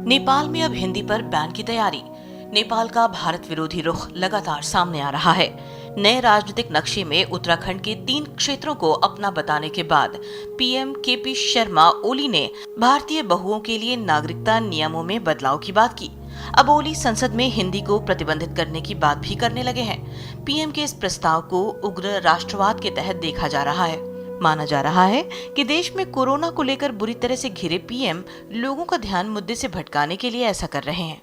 नेपाल में अब हिंदी पर बैन की तैयारी। नेपाल का भारत विरोधी रुख लगातार सामने आ रहा है। नए राजनीतिक नक्शे में उत्तराखंड के 3 क्षेत्रों को अपना बताने के बाद पीएम केपी शर्मा ओली ने भारतीय बहुओं के लिए नागरिकता नियमों में बदलाव की बात की। अब ओली संसद में हिंदी को प्रतिबंधित करने की बात भी करने लगे हैं। पीएम के इस प्रस्ताव को उग्र राष्ट्रवाद के तहत देखा जा रहा है। माना जा रहा है कि देश में कोरोना को लेकर बुरी तरह से घिरे पीएम लोगों का ध्यान मुद्दे से भटकाने के लिए ऐसा कर रहे हैं।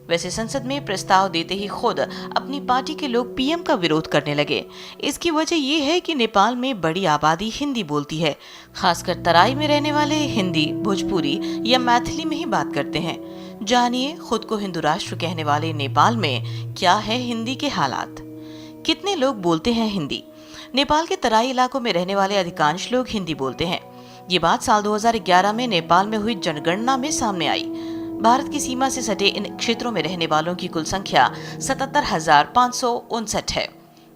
वैसे संसद में प्रस्ताव देते ही खुद अपनी पार्टी के लोग पीएम का विरोध करने लगे। इसकी वजह ये है कि नेपाल में बड़ी आबादी हिंदी बोलती है। खासकर तराई में रहने वाले हिंदी, भोजपुरी या मैथिली में ही बात करते हैं। जानिए खुद को हिंदू राष्ट्र कहने वाले नेपाल में क्या है हिंदी के हालात। कितने लोग बोलते हैं हिंदी? नेपाल के तराई इलाकों में रहने वाले अधिकांश लोग हिंदी बोलते हैं। ये बात साल 2011 में नेपाल में हुई जनगणना में सामने आई। भारत की सीमा से सटे इन क्षेत्रों में रहने वालों की कुल संख्या 77,559 है,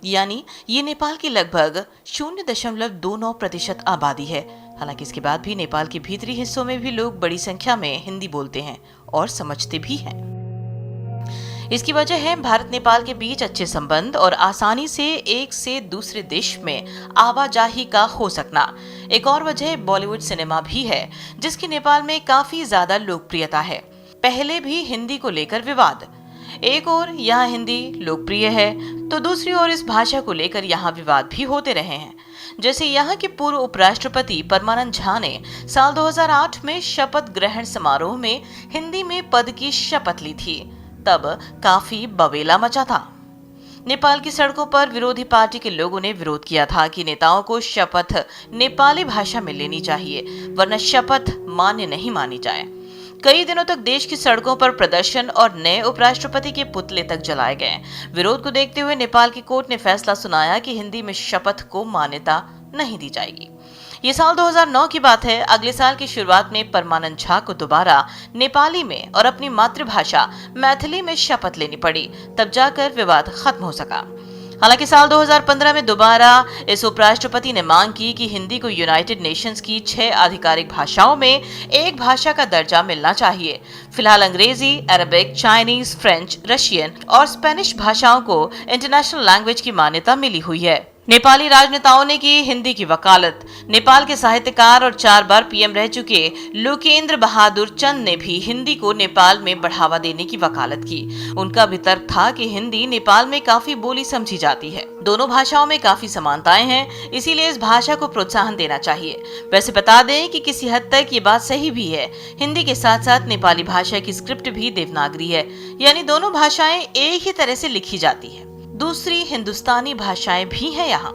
यानी ये नेपाल की लगभग 0.29% आबादी है। हालांकि इसके बाद भी नेपाल के भीतरी हिस्सों में भी लोग बड़ी संख्या में हिंदी बोलते हैं और समझते भी हैं। इसकी वजह है भारत नेपाल के बीच अच्छे संबंध और आसानी से एक से दूसरे देश में आवाजाही का हो सकना। एक और वजह बॉलीवुड सिनेमा भी है, जिसकी नेपाल में काफी ज्यादा लोकप्रियता है। पहले भी हिंदी को लेकर विवाद। एक ओर यहाँ हिंदी लोकप्रिय है तो दूसरी ओर इस भाषा को लेकर यहाँ विवाद भी होते रहे हैं। जैसे यहाँ के पूर्व उपराष्ट्रपति परमानंद झा ने साल 2008 में शपथ ग्रहण समारोह में हिंदी में पद की शपथ ली थी। तब काफी बवेला मचा था। नेपाल की सड़कों पर विरोधी पार्टी के लोगों ने विरोध किया था कि नेताओं को शपथ नेपाली भाषा में लेनी चाहिए, वरना शपथ मान्य नहीं मानी जाए। कई दिनों तक देश की सड़कों पर प्रदर्शन और नए उपराष्ट्रपति के पुतले तक जलाए गए। विरोध को देखते हुए नेपाल की कोर्ट ने फैसला सुनाया कि हिंदी में शपथ को मान्यता नहीं दी जाएगी। ये साल 2009 की बात है। अगले साल की शुरुआत में परमानंद झा को दोबारा नेपाली में और अपनी मातृभाषा मैथिली में शपथ लेनी पड़ी, तब जाकर विवाद खत्म हो सका। हालांकि साल 2015 में दोबारा इस उपराष्ट्रपति ने मांग की कि हिंदी को यूनाइटेड नेशंस की 6 आधिकारिक भाषाओं में एक भाषा का दर्जा मिलना चाहिए। फिलहाल अंग्रेजी, अरबिक, चाइनीज, फ्रेंच, रशियन और स्पेनिश भाषाओं को इंटरनेशनल लैंग्वेज की मान्यता मिली हुई है। नेपाली राजनेताओं ने की हिंदी की वकालत। नेपाल के साहित्यकार और 4 बार पीएम रह चुके लोकेंद्र बहादुर चंद ने भी हिंदी को नेपाल में बढ़ावा देने की वकालत की। उनका भी तर्क था कि हिंदी नेपाल में काफी बोली समझी जाती है। दोनों भाषाओं में काफी समानताएं हैं, इसीलिए इस भाषा को प्रोत्साहन देना चाहिए। वैसे बता दें कि किसी हद तक ये बात सही भी है। हिंदी के साथ साथ नेपाली भाषा की स्क्रिप्ट भी देवनागरी है, यानी दोनों भाषाएं एक ही तरह से लिखी जाती है। दूसरी हिंदुस्तानी भाषाएं भी हैं यहाँ।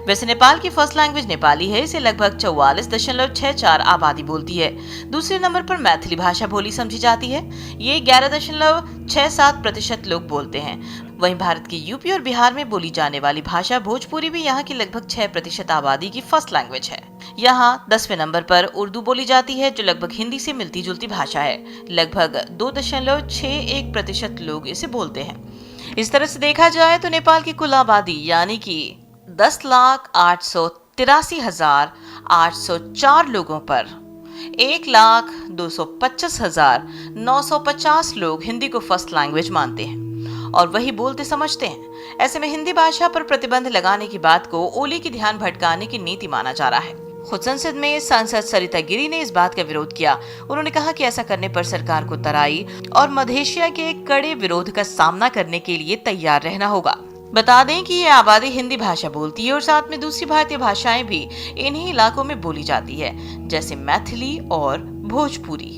वैसे नेपाल की फर्स्ट लैंग्वेज नेपाली है। इसे लगभग 44.64 आबादी बोलती है। दूसरे नंबर पर मैथिली भाषा बोली समझी जाती है। ये 11.67% लोग बोलते हैं। वहीं भारत के यूपी और बिहार में बोली जाने वाली भाषा भोजपुरी भी यहाँ की लगभग 6% आबादी की फर्स्ट लैंग्वेज है। यहाँ 10वें नंबर पर उर्दू बोली जाती है, जो लगभग हिंदी से मिलती जुलती भाषा है। लगभग 2.61% लोग इसे बोलते हैं। इस तरह से देखा जाए तो नेपाल की कुल आबादी यानी कि 10,883,804 लोगों पर 1,225,950 लोग हिंदी को फर्स्ट लैंग्वेज मानते हैं और वही बोलते समझते हैं। ऐसे में हिंदी भाषा पर प्रतिबंध लगाने की बात को ओली की ध्यान भटकाने की नीति माना जा रहा है। खुद संसद में सांसद सरिता गिरी ने इस बात का विरोध किया। उन्होंने कहा कि ऐसा करने पर सरकार को तराई और मधेशिया के कड़े विरोध का सामना करने के लिए तैयार रहना होगा। बता दें कि ये आबादी हिंदी भाषा बोलती है और साथ में दूसरी भारतीय भाषाएं भी इन्हीं इलाकों में बोली जाती है, जैसे मैथिली और भोजपुरी।